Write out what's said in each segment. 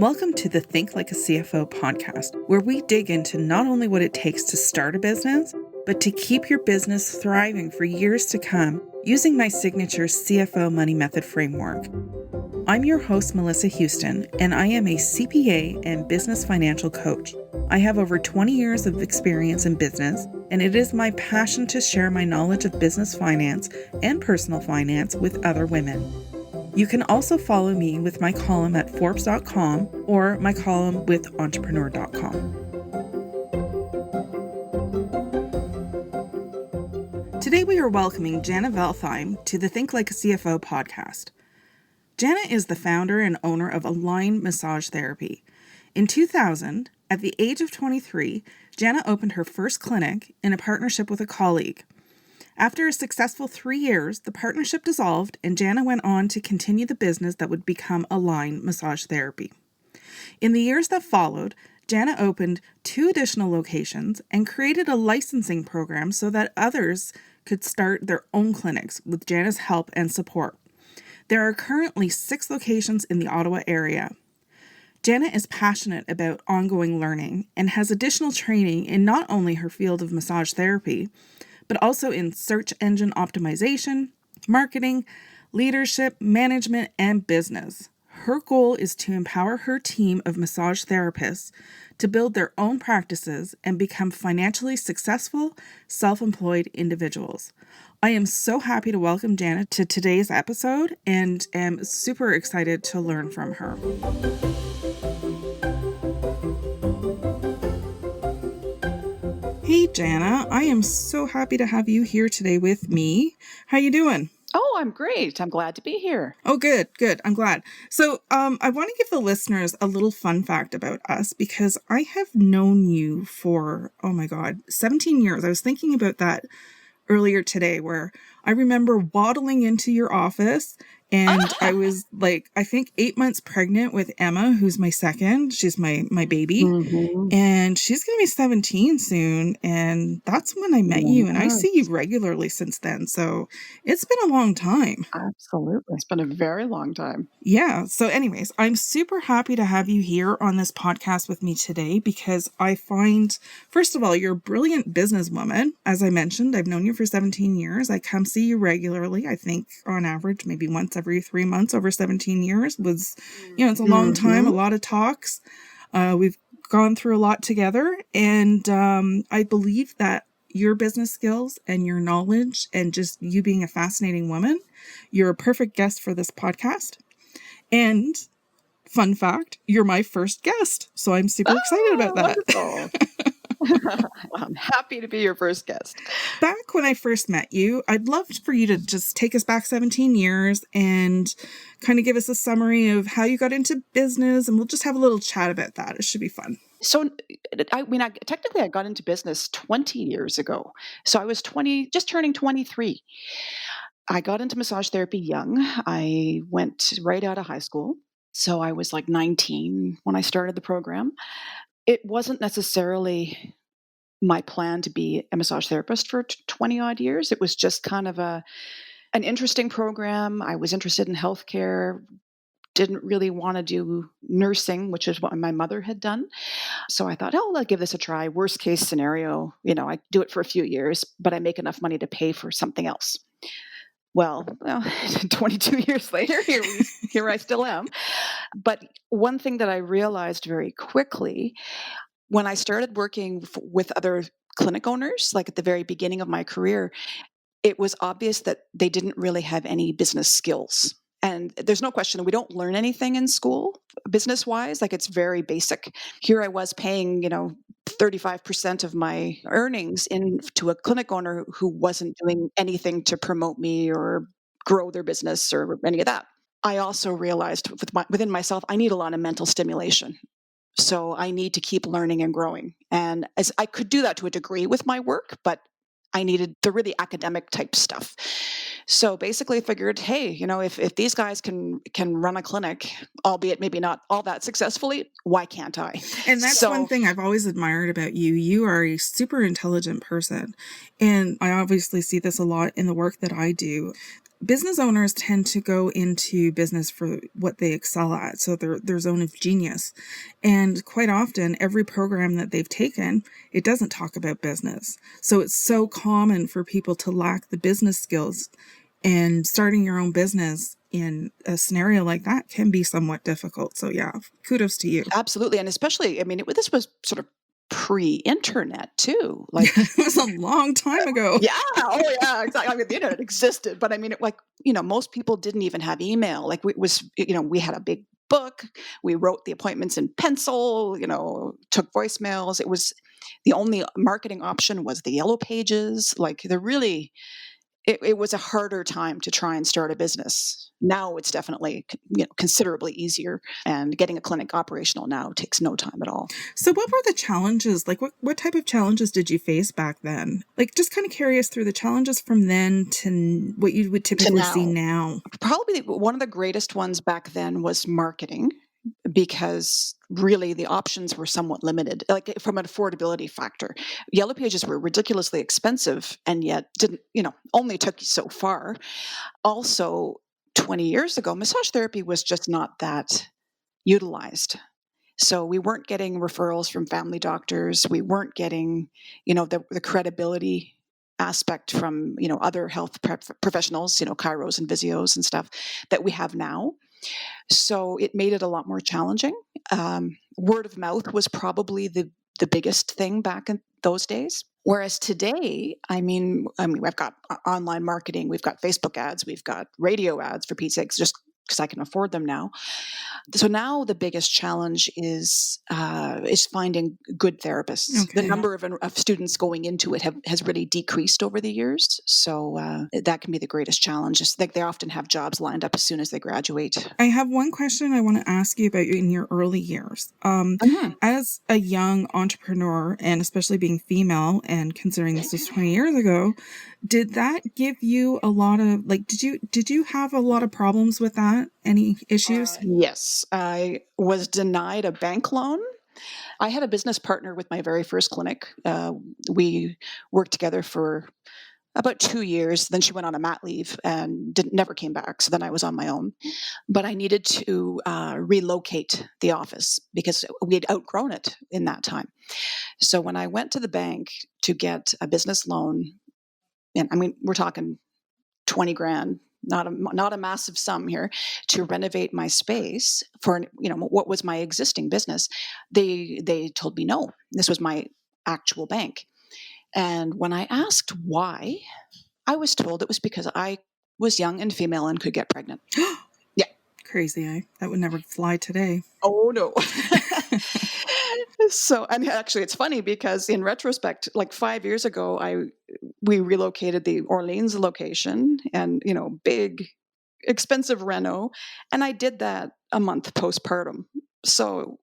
Welcome to the Think Like a CFO podcast, where we dig into not only what it takes to start a business, but to keep your business thriving for years to come using my signature CFO Money Method framework. I'm your host, Melissa Houston, and I am a CPA and business financial coach. I have over 20 years of experience in business, and it is my passion to share my knowledge of business finance and personal finance with other women. You can also follow me with my column at Forbes.com or my column with Entrepreneur.com. Today we are welcoming Jana Veltheim to the Think Like a CFO podcast. Jana is the founder and owner of Align Massage Therapy. In 2000, at the age of 23, Jana opened her first clinic in a partnership with a colleague. After a successful 3 years, the partnership dissolved and Jana went on to continue the business that would become Align Massage Therapy. In the years that followed, Jana opened 2 additional locations and created a licensing program so that others could start their own clinics with Jana's help and support. There are currently 6 locations in the Ottawa area. Jana is passionate about ongoing learning and has additional training in not only her field of massage therapy, but also in search engine optimization, marketing, leadership, management, and business. Her goal is to empower her team of massage therapists to build their own practices and become financially successful, self-employed individuals. I am so happy to welcome Jana to today's episode and am super excited to learn from her. Hey, Jana, I am so happy to have you here today with me. How you doing? Oh, I'm great. I'm glad to be here. Oh, good. I'm glad. So I want to give the listeners a little fun fact about us because I have known you for, 17 years. I was thinking about that earlier today where I remember waddling into your office and I was I think 8 months pregnant with Emma, who's my second. She's my baby. Mm-hmm. And she's going to be 17 soon. And that's when I met you. And I see you regularly since then. So it's been a long time. Absolutely. It's been a very long time. Yeah. So anyways, I'm super happy to have you here on this podcast with me today because I find, first of all, you're a brilliant businesswoman. As I mentioned, I've known you for 17 years. I come see you regularly. I think on average, maybe once every 3 months over 17 years was, it's a long time, a lot of talks. We've gone through a lot together. And I believe that your business skills and your knowledge and just you being a fascinating woman, you're a perfect guest for this podcast. And fun fact, you're my first guest. So I'm super excited about that. Well, I'm happy to be your first guest. Back when I first met you, I'd love for you to just take us back 17 years and kind of give us a summary of how you got into business, and we'll just have a little chat about that. It should be fun. So, technically I got into business 20 years ago. So I was just turning 23. I got into massage therapy young. I went right out of high school. So I was 19 when I started the program. It wasn't necessarily my plan to be a massage therapist for 20 odd years. It was just kind of an interesting program. I was interested in healthcare, didn't really want to do nursing, which is what my mother had done. So I thought, I'll give this a try. Worst case scenario, I do it for a few years, but I make enough money to pay for something else. Well, 22 years later, here I still am. But one thing that I realized very quickly when I started working with other clinic owners, at the very beginning of my career, it was obvious that they didn't really have any business skills. And there's no question that we don't learn anything in school, business-wise. It's very basic. Here I was paying, 35% of my earnings to a clinic owner who wasn't doing anything to promote me or grow their business or any of that. I also realized within myself, I need a lot of mental stimulation. So I need to keep learning and growing. And as I could do that to a degree with my work, but I needed the really academic type stuff. So basically I figured, hey, if these guys can run a clinic, albeit maybe not all that successfully, why can't I? And that's one thing I've always admired about you. You are a super intelligent person. And I obviously see this a lot in the work that I do. business owners tend to go into business for what they excel at, so their zone of genius. And quite often, every program that they've taken, it doesn't talk about business. So it's so common for people to lack the business skills, and starting your own business in a scenario like that can be somewhat difficult. So yeah, kudos to you. Absolutely. And especially, I mean, this was sort of pre-internet too. Like it was a long time ago. Yeah. Oh, yeah. Exactly. I mean, the internet existed, but I mean, most people didn't even have email. Like we had a big book. We wrote the appointments in pencil. Took voicemails. It was the only marketing option was the yellow pages. Like it was a harder time to try and start a business. Now it's definitely considerably easier, and getting a clinic operational now takes no time at all. So what were the challenges? Like what type of challenges did you face back then? Like just kind of curious through the challenges from then to what you would typically see now. Probably one of the greatest ones back then was marketing, because really the options were somewhat limited, like from an affordability factor. Yellow pages were ridiculously expensive, and yet only took you so far. Also, 20 years ago, massage therapy was just not that utilized. So we weren't getting referrals from family doctors. We weren't getting, the credibility aspect from, other health professionals, chiros and physios and stuff that we have now. So it made it a lot more challenging. Word of mouth was probably the biggest thing back in those days. Whereas today, I mean, we've got online marketing, we've got Facebook ads, we've got radio ads, for Pete's sakes, just because I can afford them now. So now the biggest challenge is finding good therapists. Okay. The number of students going into it has really decreased over the years. So that can be the greatest challenge. It's like they often have jobs lined up as soon as they graduate. I have one question I want to ask you about in your early years. As a young entrepreneur, and especially being female, and considering this was 20 years ago, did that give you a lot of, did you have a lot of problems with that? Any issues? Yes. I was denied a bank loan. I had a business partner with my very first clinic. We worked together for about 2 years. Then she went on a mat leave and never came back. So then I was on my own. But I needed to relocate the office because we had outgrown it in that time. So when I went to the bank to get a business loan, and I mean, we're talking 20 grand, not a massive sum here, to renovate my space for, what was my existing business. They told me no. This was my actual bank. And when I asked why, I was told it was because I was young and female and could get pregnant. Yeah. Crazy, eh? That would never fly today. Oh, no. So, and actually it's funny because in retrospect, like 5 years ago, we relocated the Orleans location, and, big, expensive reno. And I did that a month postpartum. So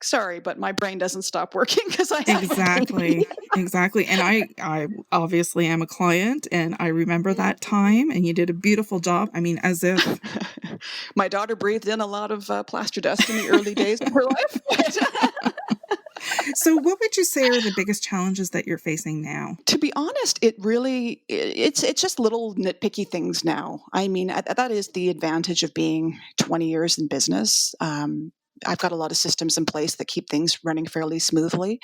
sorry, but my brain doesn't stop working because I have Exactly. And I obviously am a client, and I remember that time, and you did a beautiful job. I mean, as if my daughter breathed in a lot of plaster dust in the early days of her life. So what would you say are the biggest challenges that you're facing now? To be honest, it's just little nitpicky things now. I mean, that is the advantage of being 20 years in business. I've got a lot of systems in place that keep things running fairly smoothly.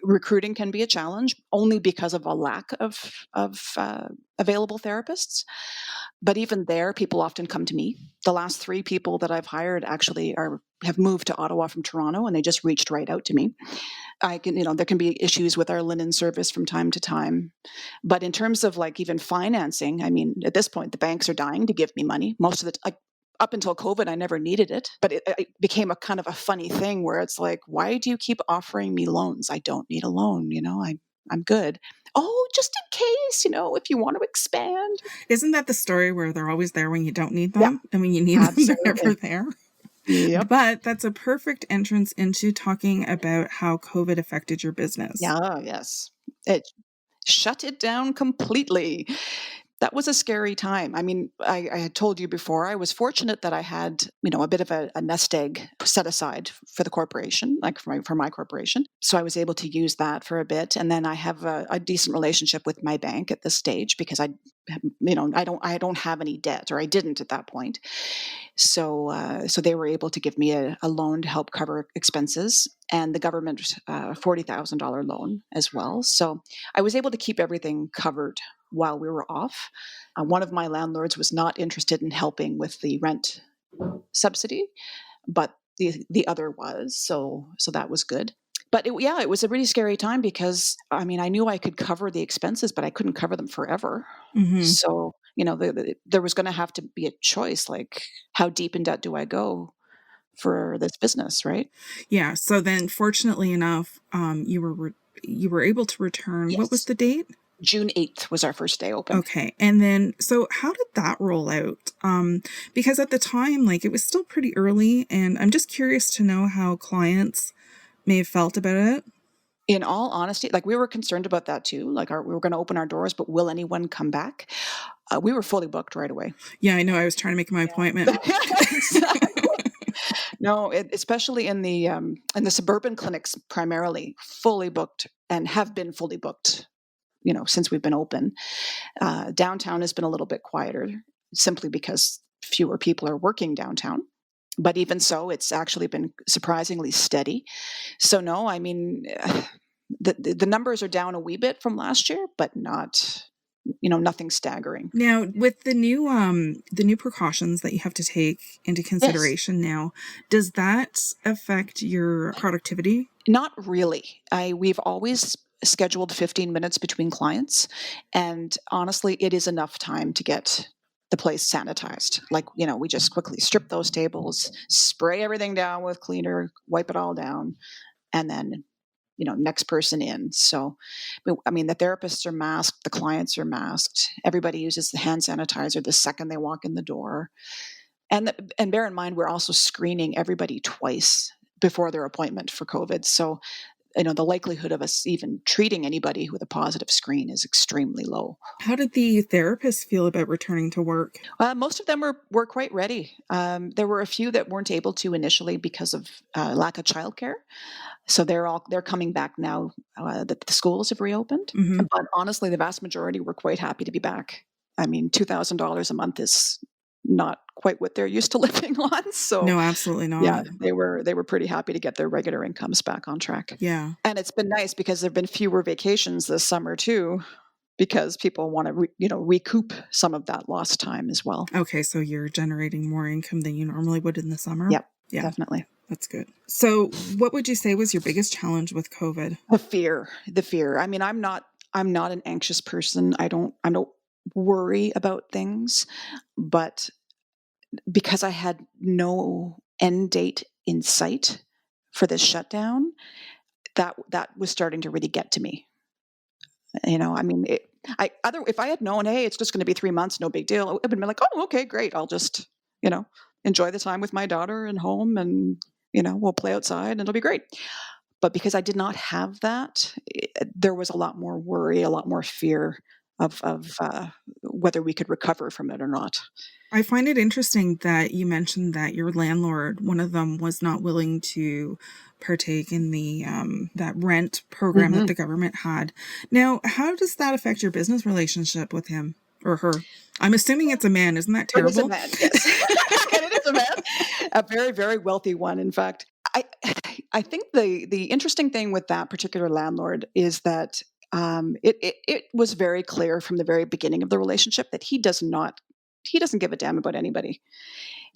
Recruiting can be a challenge only because of a lack of available therapists. But even there, people often come to me. The last 3 people that I've hired actually have moved to Ottawa from Toronto, and they just reached right out to me. There can be issues with our linen service from time to time. But in terms of even financing, I mean, at this point, the banks are dying to give me money. Most of the up until COVID, I never needed it, but it became a kind of a funny thing where it's like, why do you keep offering me loans? I don't need a loan. I'm good. Oh, just in case, if you want to expand. Isn't that the story where they're always there when you don't need them? Yeah. And when you need them, they're never there. Yep. But that's a perfect entrance into talking about how COVID affected your business. Yeah, yes. It shut it down completely. was a scary time. I mean, I had told you before, I was fortunate that I had, a bit of a nest egg set aside for the corporation, like for my corporation. So I was able to use that for a bit. And then I have a decent relationship with my bank at this stage because I don't have any debt, or I didn't at that point. So they were able to give me a loan to help cover expenses, and the government $40,000 loan as well. So I was able to keep everything covered while we were off. One of my landlords was not interested in helping with the rent subsidy, but the other was. So that was good. But it was a really scary time because, I mean, I knew I could cover the expenses, but I couldn't cover them forever. Mm-hmm. So, there was going to have to be a choice, like, how deep in debt do I go for this business, right? Yeah. So then, fortunately enough, you were able to return. Yes. What was the date? June 8th was our first day open. Okay. And then, so how did that roll out? Because at the time, like, it was still pretty early, and I'm just curious to know how clients may have felt about it. In all honesty, like, we were concerned about that too. Like, we were going to open our doors, but will anyone come back? We were fully booked right away. Yeah, I know. I was trying to make my appointment. No, especially in the suburban clinics, primarily fully booked, and have been fully booked, since we've been open. Downtown has been a little bit quieter, simply because fewer people are working downtown. But even so, it's actually been surprisingly steady. So no, I mean, the numbers are down a wee bit from last year, but not, nothing staggering. Now, with the new precautions that you have to take into consideration now, does that affect your productivity? Not really. We've always scheduled 15 minutes between clients, and honestly, it is enough time to get the place sanitized. Like, we just quickly strip those tables, spray everything down with cleaner, wipe it all down, and then, next person in. So, I mean, the therapists are masked, the clients are masked, everybody uses the hand sanitizer the second they walk in the door. And bear in mind, we're also screening everybody twice before their appointment for COVID. So, the likelihood of us even treating anybody with a positive screen is extremely low. How did the therapists feel about returning to work? Most of them were quite ready. There were a few that weren't able to initially because of lack of childcare. So they're coming back now that the schools have reopened. Mm-hmm. But honestly, the vast majority were quite happy to be back. I mean, $2,000 a month is not quite what they're used to living on. So no, absolutely not. Yeah, they were pretty happy to get their regular incomes back on track. Yeah. And it's been nice because there've been fewer vacations this summer too, because people want to recoup some of that lost time as well. Okay, so you're generating more income than you normally would in the summer? Yep. Yeah. Definitely. That's good. So what would you say was your biggest challenge with COVID? The fear. I mean, I'm not an anxious person. I don't worry about things, but because I had no end date in sight for this shutdown, that was starting to really get to me. I mean, if I had known, hey, it's just going to be 3 months, no big deal, I would have been like, oh, okay, great. I'll just, enjoy the time with my daughter and home, and, we'll play outside and it'll be great. But because I did not have that, there was a lot more worry, a lot more fear of whether we could recover from it or not. I find it interesting that you mentioned that your landlord, one of them, was not willing to partake in the that rent program that the government had. Now, how does that affect your business relationship with him or her? I'm assuming it's a man. Isn't that terrible? It is a man, yes. And it is a man. A very, very wealthy one, in fact. I think the interesting thing with that particular landlord is that it was very clear from the very beginning of the relationship that he doesn't give a damn about anybody.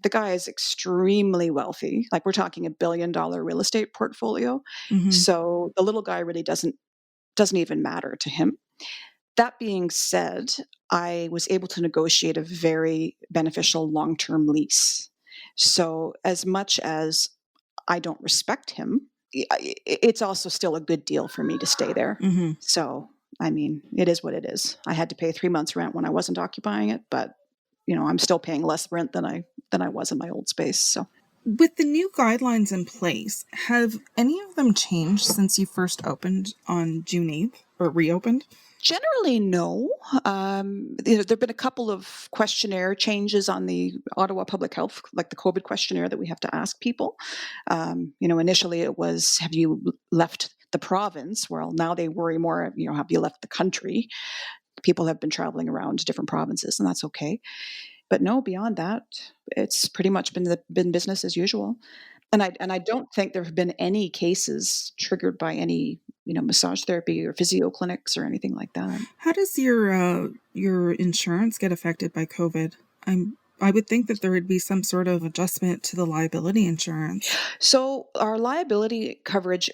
The guy is extremely wealthy. Like, we're talking $1 billion real estate portfolio. Mm-hmm. So the little guy really doesn't even matter to him. That being said, I was able to negotiate a very beneficial long-term lease. So as much as I don't respect him, it's also still a good deal for me to stay there. Mm-hmm. So, I mean, it is what it is. I had to pay 3 months rent when I wasn't occupying it, but I'm still paying less rent than I was in my old space. So, with the new guidelines in place, have any of them changed since you first opened on June 8th or reopened? Generally, no. There've been a couple of questionnaire changes on the Ottawa Public Health, like the COVID questionnaire that we have to ask people. Initially it was, have you left the province? Well, now they worry more, have you left the country? People have been traveling around to different provinces, and that's okay. But no, beyond that, it's pretty much been business as usual. And I don't think there have been any cases triggered by any, massage therapy or physio clinics or anything like that. How does your insurance get affected by COVID? I would think that there would be some sort of adjustment to the liability insurance. So our liability coverage,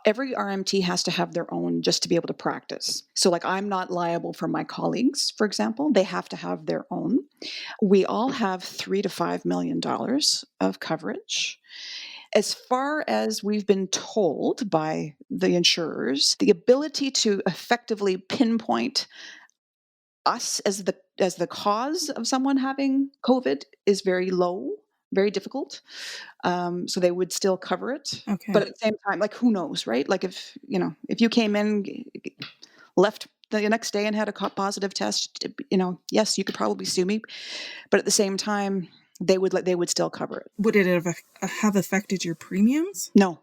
every RMT has to have their own just to be able to practice. So like I'm not liable for my colleagues, for example. They have to have their own. We all have $3 to $5 million of coverage. As far as we've been told by the insurers, the ability to effectively pinpoint us as the cause of someone having COVID is very low, very difficult. So they would still cover it. Okay. But at the same time, like who knows, right? Like if you came in, left the next day and had a positive test, yes, you could probably sue me. But at the same time, they would still cover it. Would it have affected your premiums? No,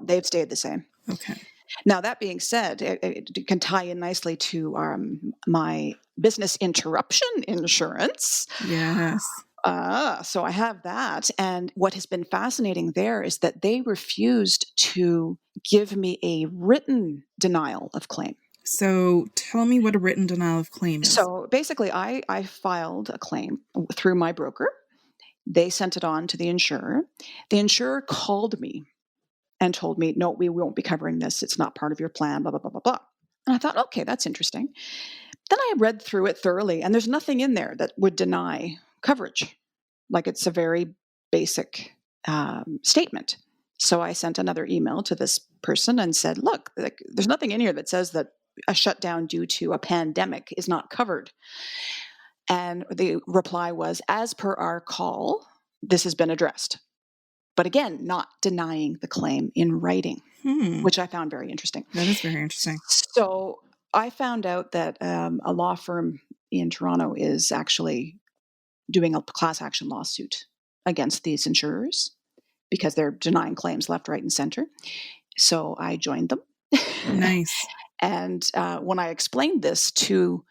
they've stayed the same. Okay. Now, that being said, it can tie in nicely to my business interruption insurance. Yes. So I have that. And what has been fascinating there is that they refused to give me a written denial of claim. So tell me what a written denial of claim is. So basically, I filed a claim through my broker. They sent it on to the insurer. The insurer called me and told me, no, we won't be covering this. It's not part of your plan, blah, blah, blah, blah, blah. And I thought, okay, that's interesting. Then I read through it thoroughly, and there's nothing in there that would deny coverage. Like it's a very basic statement. So I sent another email to this person and said, look, there's nothing in here that says that a shutdown due to a pandemic is not covered. And the reply was, as per our call, this has been addressed. But again, not denying the claim in writing, which I found very interesting. That is very interesting. So I found out that a law firm in Toronto is actually doing a class action lawsuit against these insurers because they're denying claims left, right, and center. So I joined them. Nice. And when I explained this to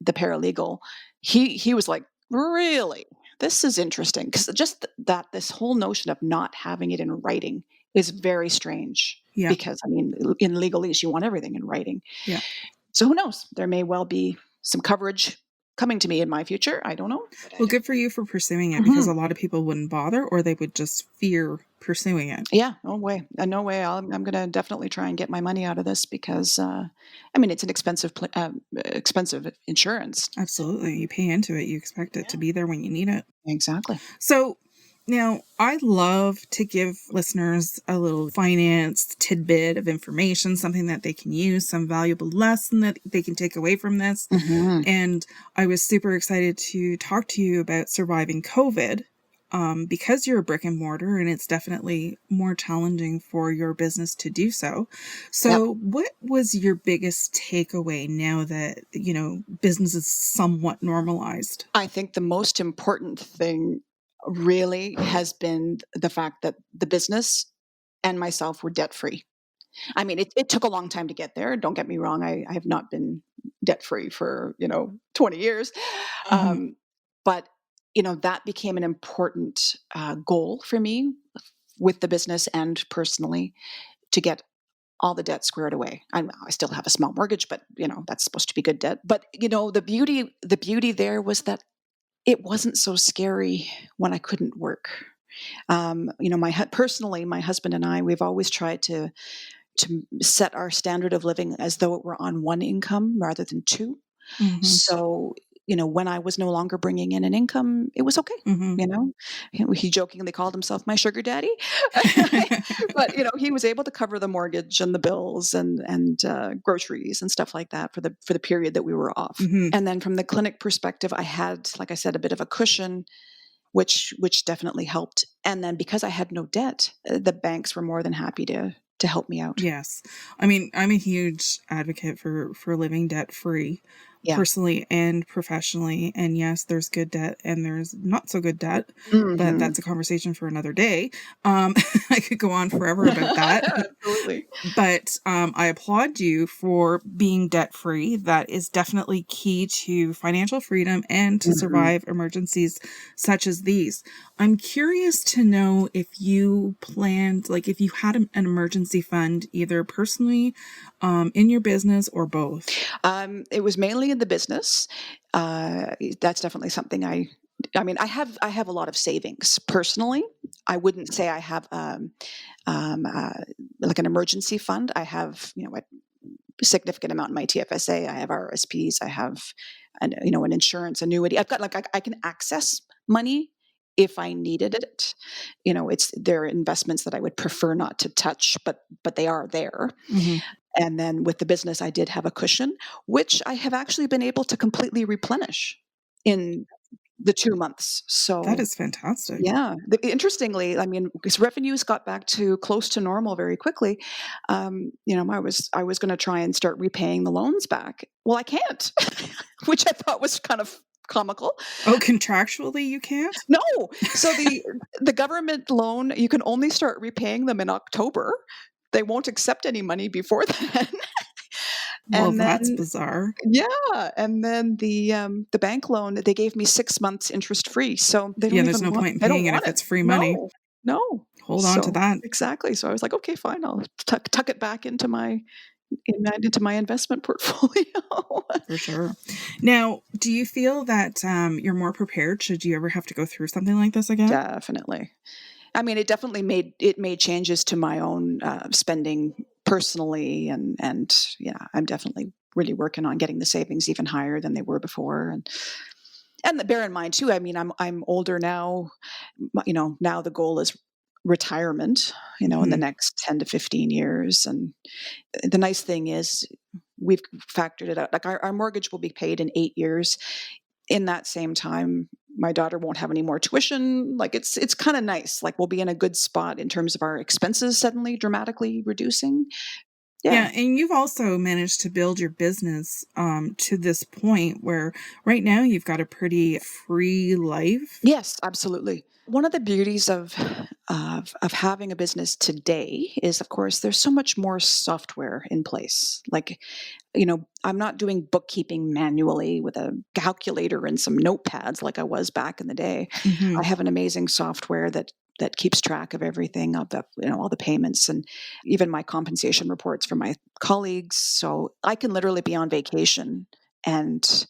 the paralegal, he was like, really? This is interesting. Because just that this whole notion of not having it in writing is very strange. Yeah. Because, in legalese, you want everything in writing. Yeah. So who knows? There may well be some coverage coming to me in my future. I don't know. Well, good for you for pursuing it because a lot of people wouldn't bother or they would just fear pursuing it. Yeah, no way. No way. I'm going to definitely try and get my money out of this because, it's an expensive insurance. Absolutely. You pay into it. You expect it to be there when you need it. Exactly. So now I love to give listeners a little finance tidbit of information, something that they can use, some valuable lesson that they can take away from this. Mm-hmm. And I was super excited to talk to you about surviving COVID. Because you're a brick and mortar and it's definitely more challenging for your business to do so. So What was your biggest takeaway now that, business is somewhat normalized? I think the most important thing really has been the fact that the business and myself were debt-free. It took a long time to get there. Don't get me wrong. I have not been debt-free for, 20 years. Mm-hmm. But that became an important goal for me with the business and personally to get all the debt squared away. I still have a small mortgage, but that's supposed to be good debt. But the beauty there was that it wasn't so scary when I couldn't work. Personally, my husband and I, we've always tried to set our standard of living as though it were on one income rather than two. Mm-hmm. So when I was no longer bringing in an income, it was okay. Mm-hmm. He jokingly called himself my sugar daddy, but he was able to cover the mortgage and the bills and groceries and stuff like that for the period that we were off. Mm-hmm. And then from the clinic perspective, I had, like I said, a bit of a cushion, which definitely helped. And then because I had no debt, the banks were more than happy to to help me out. Yes. I mean, I'm a huge advocate for living debt free, Yeah. personally and professionally. And yes, there's good debt and there's not so good debt, but that's a conversation for another day. I could go on forever about that. Absolutely. But I applaud you for being debt free. That is definitely key to financial freedom and to survive emergencies such as these. I'm curious to know if you planned, like if you had an emergency fund, either personally, in your business, or both. It was mainly in the business. That's definitely something I mean, I have a lot of savings personally. I wouldn't say I have like an emergency fund. I have, a significant amount in my TFSA. I have RSPs. I have an insurance annuity. I've got I can access money if I needed it. They're investments that I would prefer not to touch, but they are there. And then with the business, I did have a cushion, which I have actually been able to completely replenish in the 2 months. So That is fantastic. yeah. Interestingly, I mean, because revenues got back to close to normal very quickly, I was going to try and start repaying the loans back. Well, I can't, which I thought was kind of comical. Oh, contractually you can't? No. So the government loan, you can only start repaying them in October. They won't accept any money before then. Well, And that's then, bizarre. yeah, and then the bank loan, they gave me 6 months interest free. So they don't Yeah, there's even no point in they don't paying it want if it's free money. No. Hold on to that. Exactly. So I was like, okay, fine. I'll tuck it back into my investment portfolio. For sure. Now, do you feel that you're more prepared should you ever have to go through something like this again? Definitely. I mean, it definitely made changes to my own spending personally, and I'm definitely really working on getting the savings even higher than they were before. And bear in mind too, I mean, I'm older now. Now the goal is retirement. In the next 10 to 15 years, and the nice thing is we've factored it out. Like our mortgage will be paid in 8 years. In that same time, my daughter won't have any more tuition. Like it's kind of nice. Like we'll be in a good spot in terms of our expenses suddenly dramatically reducing. Yeah, and you've also managed to build your business to this point where right now you've got a pretty free life. Yes, absolutely. One of the beauties of having a business today is, of course, there's so much more software in place. Like, I'm not doing bookkeeping manually with a calculator and some notepads like I was back in the day. I have an amazing software that keeps track of everything, of the all the payments and even my compensation reports for my colleagues. So I can literally be on vacation and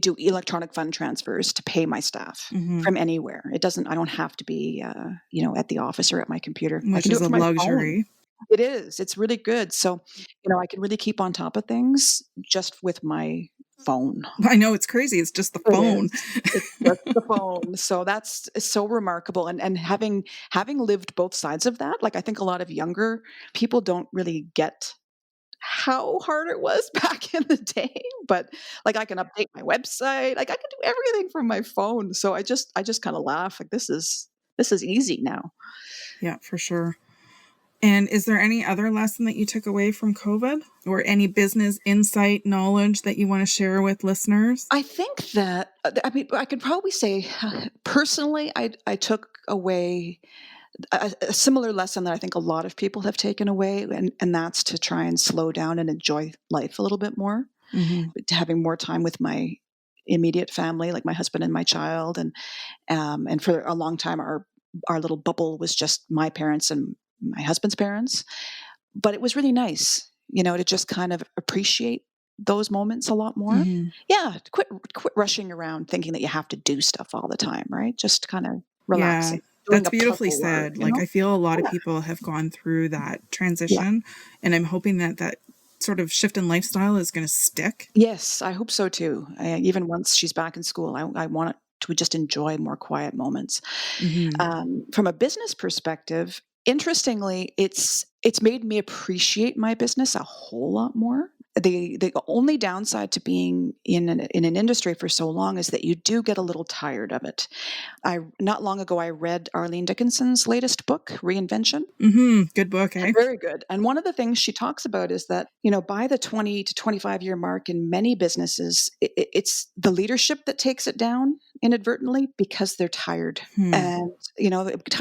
do electronic fund transfers to pay my staff from anywhere. I don't have to be at the office or at my computer. Which I can do is it a from my luxury. phone. It is. It's really good. So, I can really keep on top of things just with my phone. I know, it's crazy. It's just the phone. It's just the phone. So that's so remarkable. And having lived both sides of that, like I think a lot of younger people don't really get how hard it was back in the day, but like I can update my website, like I can do everything from my phone. So I just kind of laugh, like this is easy now. Yeah, for sure. And is there any other lesson that you took away from COVID, or any business insight, knowledge that you want to share with listeners? I think that, I could probably say personally, I took away a similar lesson that I think a lot of people have taken away, and that's to try and slow down and enjoy life a little bit more, having more time with my immediate family, like my husband and my child. And for a long time, our little bubble was just my parents and my husband's parents. But it was really nice, to just kind of appreciate those moments a lot more. Yeah. Quit rushing around thinking that you have to do stuff all the time, right? Just kind of relaxing. Yeah. That's beautifully said. Like, I feel a lot of people have gone through that transition, and I'm hoping that sort of shift in lifestyle is going to stick. Yes, I hope so too. Even once she's back in school, I want to just enjoy more quiet moments. From a business perspective, interestingly, it's made me appreciate my business a whole lot more. The only downside to being in an industry for so long is that you do get a little tired of it. Not long ago, I read Arlene Dickinson's latest book, Reinvention. Good book, eh? Very good. And one of the things she talks about is that, by the 20 to 25 year mark in many businesses, it's the leadership that takes it down inadvertently because they're tired and,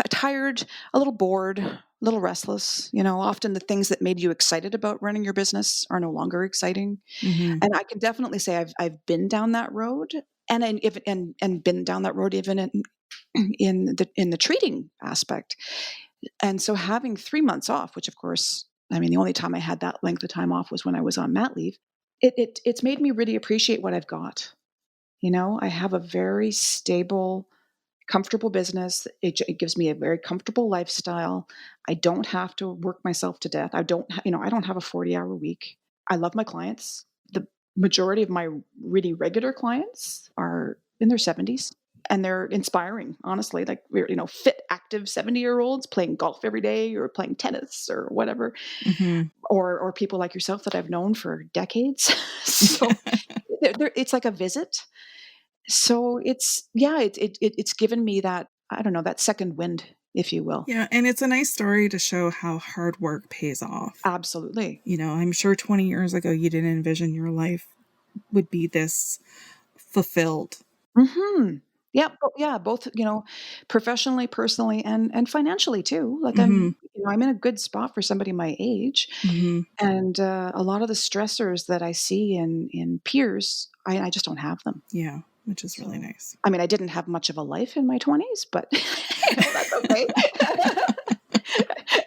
tired, a little bored, a little restless. Often the things that made you excited about running your business are no longer exciting. And I can definitely say I've been down that road and been down that road even in the treating aspect. And so having 3 months off, which of course, the only time I had that length of time off was when I was on mat leave. It's made me really appreciate what I've got. I have a very stable, comfortable business. It gives me a very comfortable lifestyle. I don't have to work myself to death. I don't have a 40-hour week. I love my clients. The majority of my really regular clients are in their 70s. And they're inspiring, honestly, like we're, fit, active 70-year-olds playing golf every day or playing tennis or whatever, or people like yourself that I've known for decades. So it's like a visit. So it's given me that, I don't know, that second wind, if you will. Yeah. And it's a nice story to show how hard work pays off. Absolutely. I'm sure 20 years ago, you didn't envision your life would be this fulfilled. Yeah, both, professionally, personally, and financially too. Like I'm in a good spot for somebody my age, and a lot of the stressors that I see in peers, I just don't have them. Yeah, which is really nice. I didn't have much of a life in my 20s, but that's okay.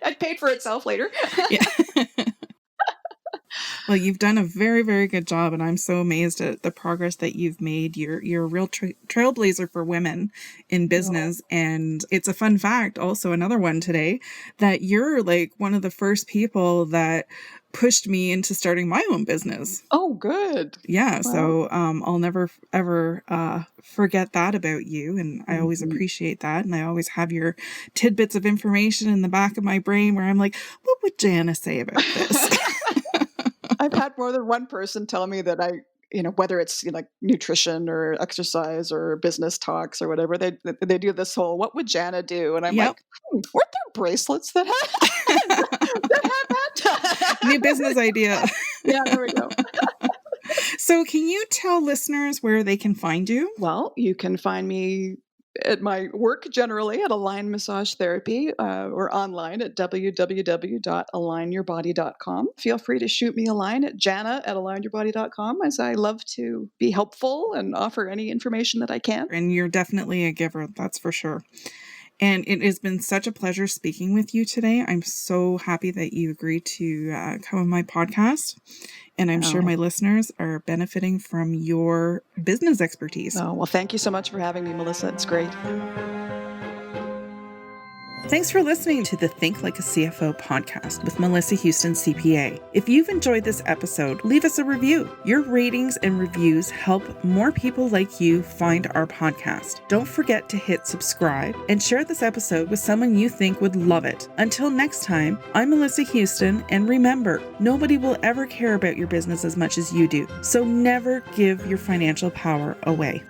It paid for itself later. Yeah. Well, you've done a very, very good job, and I'm so amazed at the progress that you've made. You're a real trailblazer for women in business, and it's a fun fact, also another one today, that you're like one of the first people that pushed me into starting my own business. Oh, good. Yeah, so I'll never ever forget that about you, and I always appreciate that, and I always have your tidbits of information in the back of my brain where I'm like, what would Jana say about this? I've had more than one person tell me that whether it's like nutrition or exercise or business talks or whatever, they do this whole, what would Jana do? And I'm like, weren't there bracelets that had that? New business idea. Yeah, there we go. So can you tell listeners where they can find you? Well, you can find me at my work generally at Align Massage Therapy or online at www.alignyourbody.com. Feel free to shoot me a line at jana@alignyourbody.com, as I love to be helpful and offer any information that I can. And you're definitely a giver, that's for sure. And it has been such a pleasure speaking with you today. I'm so happy that you agreed to come on my podcast. And I'm sure my listeners are benefiting from your business expertise. Oh, well, thank you so much for having me, Melissa. It's great. Thanks for listening to the Think Like a CFO podcast with Melissa Houston, CPA. If you've enjoyed this episode, leave us a review. Your ratings and reviews help more people like you find our podcast. Don't forget to hit subscribe and share this episode with someone you think would love it. Until next time, I'm Melissa Houston, and remember, nobody will ever care about your business as much as you do. So never give your financial power away.